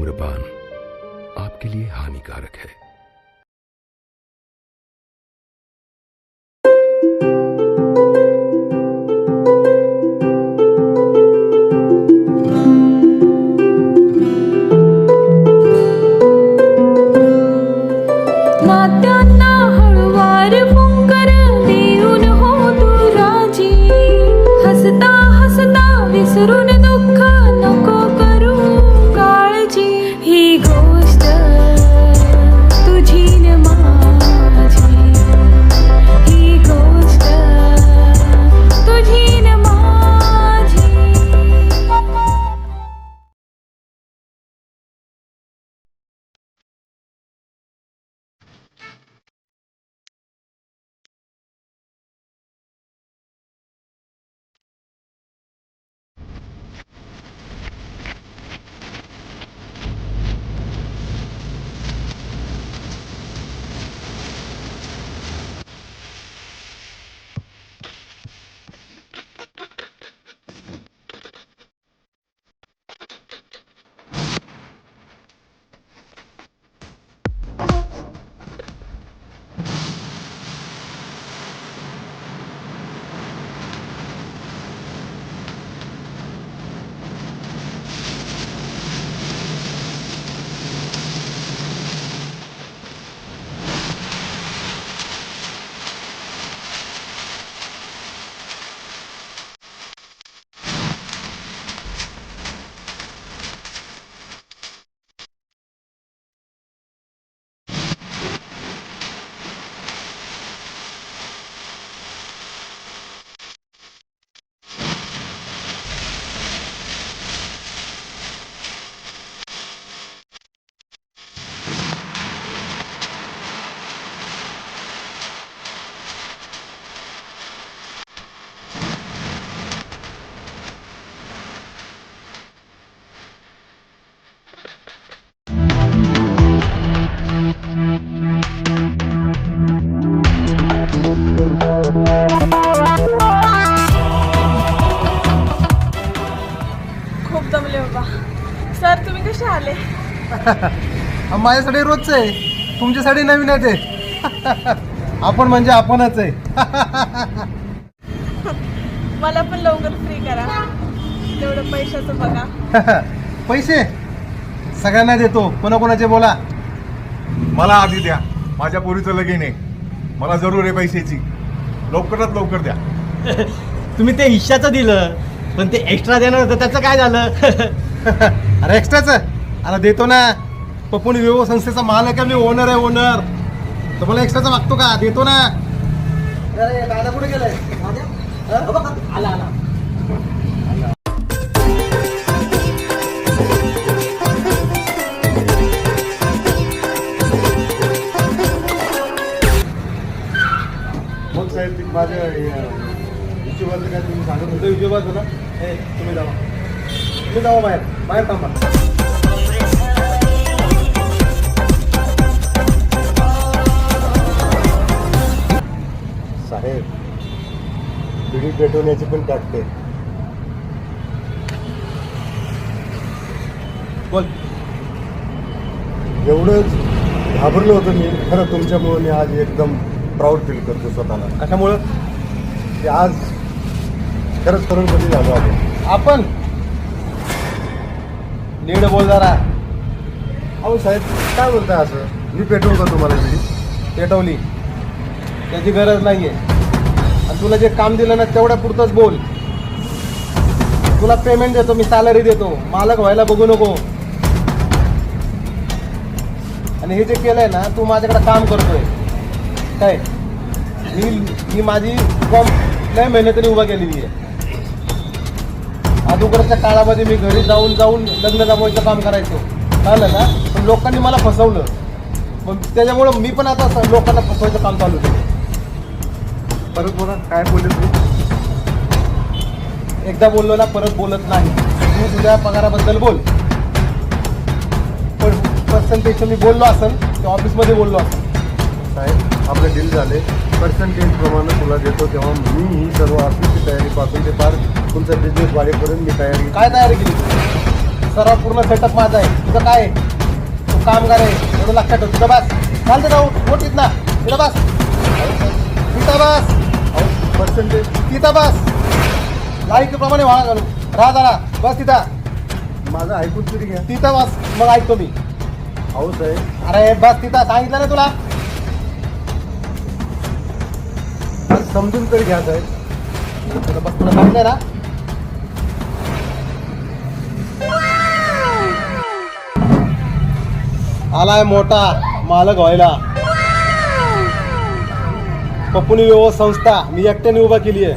धूम्रपान आपके लिए हानिकारक है। नात्यांना हळूवार फुंकर देऊन हो तू राजी, हसता हसता विसरून दुःख नको करू काळजी, ही गोष्ट तुझी न माझी, ही गोष्ट तुझी न माझी. खूप दमले बाबा. सर तुम्ही कसे आले? माझ्यासाठी रोजच आहे, तुमच्यासाठी नवीन आहे ते. आपण म्हणजे आपणच आहे. मला पण लवकर फ्री करा, तेवढं पैशाचं बघा. पैसे सगळ्यांना देतो, कोणाकोणाचे बोला. मला आधी द्या, माझ्या पोरीचं लगीन आहे, मला जरूर आहे पैशाची, लवकरात लवकर द्या. तुम्ही ते हिश्श्याचं दिलं, पण ते एक्स्ट्रा देणार होतं त्याचं काय झालं? अरे एक्स्ट्राच अरे देतो ना. पपुन विवो संस्थेचा मालक आहे मी, ओनर आहे ओनर. तर मला एक्स्ट्राचा मागतो का? देतो ना. दादा कुठे गेलाय? आला आला. मग साहेब माझ्या हिशोबाचं काय तुम्ही सांगत तुमचा हिशोबाचं ना. तुम्ही जावा, तुम्ही जावा बाहेर, बाहेर थांबा. साहेब पिढी पेटवण्याची पण टाकते. बोल. एवढंच घाबरलो होतं मी, खरं तुमच्यामुळे मी आज एकदम प्राऊड फील करतो स्वतःला. कशामुळं? की आज खरंच करोडपती झालो आपण. आपण नीट बोल जरा. अहो साहेब काय बोलताय असं? मी पेटवू का तुम्हाला पिढी? पेटवली, त्याची गरज नाहीये. आणि तुला जे काम दिलं ना तेवढ्या पुरतंच बोल. तुला पेमेंट देतो मी, सॅलरी देतो, मालक व्हायला बघू नको. आणि हे जे केलंय ना, तू माझ्याकडे काम करतोय काय? मी माझी फॉर्म लय मेहनतीने उभा केलेली आहे. अगोदरच्या काळामध्ये मी घरी जाऊन लग्न जमवायचं काम करायचो, कळलं ना. पण लोकांनी मला फसवलं, मग त्याच्यामुळं मी पण आता लोकांना फसवायचं काम चालू केलं. परत बोला, काय बोलले तुम्ही? एकदा बोललो ना परत बोलत नाही. तू तुझ्या पगाराबद्दल बोल. पण पर्सेंटेज मी बोललो असेल ते ऑफिसमध्ये बोललो असेल. साहेब आपलं डील झाले, पर्सेंटेज प्रमाणे तुला देतो, तेव्हा मी ही सर्व ऑफिसची तयारी पासून ते पार तुमचा बिझनेस वाढेपर्यंत मी तयारी. काय तयारी केली? सर्व पूर्ण सेटअप माझा आहे. तुझं काय आहे? तू कामगार आहे एवढं लक्षात ठेव. तुझं बस चालते जाऊ मोठीत ना तिथं बस तिथं बस पर्सेंटेज तिथं बस लाईकीप्रमाणे व्हा घालू राहा जरा बस तिथं माझं ऐकून तरी घ्या. तिथं बस मग ऐकतो मी. अहो साहेब अरे बस तिथं सांगितलं ना तुला. समजून तरी घ्या साहेब. तुला बस तुला सांगितलं ना. आलाय मोठा मालक व्हायला. पप्पूनी विवाह संस्था मी एकट्याने उभा केली आहे.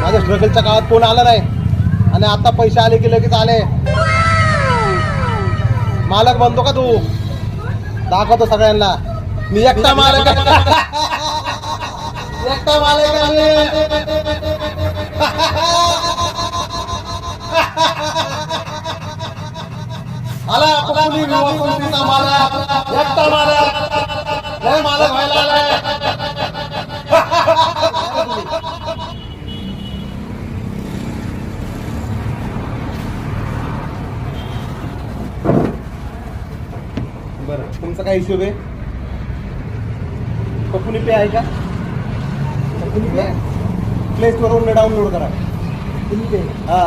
माझ्या स्ट्रगलच्या काळात कोण आलं नाही आणि आता पैसे आले की लगेच आले. मालक बनतो का तू? दाखवतो सगळ्यांना मी एकटा मालक आहे. एकटा मालक आहे मी. आला पप्पूनी विवाह संस्थेचा मालक एकटा मालक लय मालक व्हायला आलाय. बरं तुमचा काय हिशोब आहे? पप्पूनी पे आहे का? पप्पूनी पे प्ले स्टोअरवरून डाउनलोड करा. हा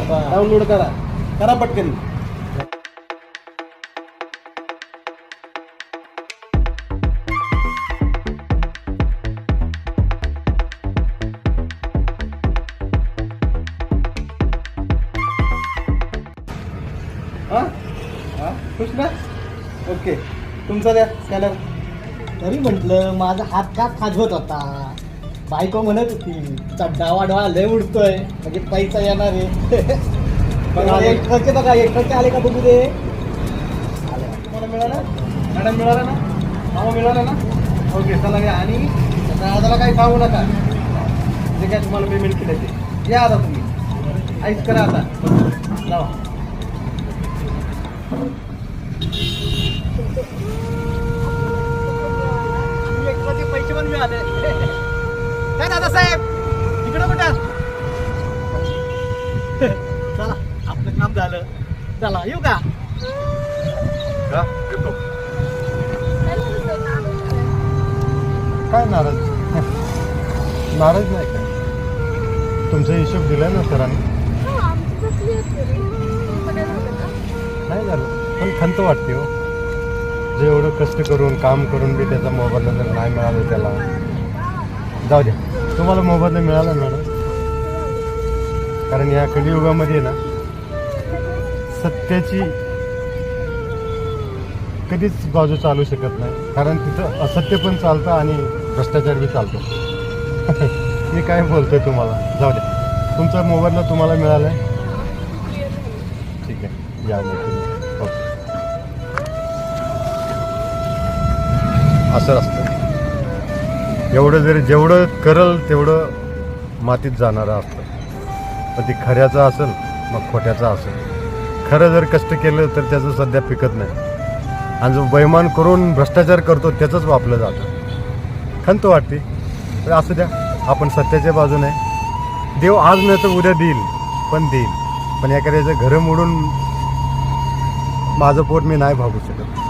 डाउनलोड करा पटकन. खुश ना? ओके तुमचा द्या स्कॅनर. तरी म्हटलं माझा हात का खाजवत होता. बायको म्हणत होती तुझा डावा डोळा लय उडतोय म्हणजे पैसा येणार आहे. एक ट्रकचे बघा एक ट्रकचे आले का बघू दे. तुम्हाला मिळाला मॅडम मिळाला ना मामा मिळाला ना. ओके चला घ्या आणि दादाला काही सांगू नका जे काय तुम्हाला पेमेंट केलं ते या आता तुम्ही ऐक करा आता लावा. पैसे पण मिळाले काय दादासाहेब इकडं कुठं. चला आपलं काम झालं. चला येऊ का? का येतो. काय नाराज नाराज नाही काय. तुमचा हिशोब दिलाय ना सरांनी. नाही झालं पण खंत वाटते हो. जे एवढं कष्ट करून काम करून बी त्याचा मोबदला जर नाही मिळालं त्याला जाऊ द्या. तुम्हाला मोबदला मिळाला मॅडम. कारण या कलियुगामध्ये ना सत्याची कधीच बाजू चालू शकत नाही. कारण तिथं असत्य पण चालतं आणि भ्रष्टाचार बी चालतो. मी काय बोलतोय तुम्हाला जाऊ द्या. तुमचा मोबदला तुम्हाला मिळाला आहे. ठीक आहे या मग तुम्ही. ओके असं असतं. एवढं जरी जेवढं करल तेवढं मातीत जाणारं असतं. पण ती खऱ्याचं असेल मग खोट्याचं असेल. खरं जर कष्ट केलं तर त्याचं सध्या पिकत नाही आणि जो बैमान करून भ्रष्टाचार करतो त्याचंच वापलं जातं. खंत वाटते तर असू द्या. आपण सत्याच्या बाजूने. देव आज नाही तर उद्या देईल पण देईल. पण एखाद्याचं घरं मोडून माझं पोट मी नाही भागू शकत.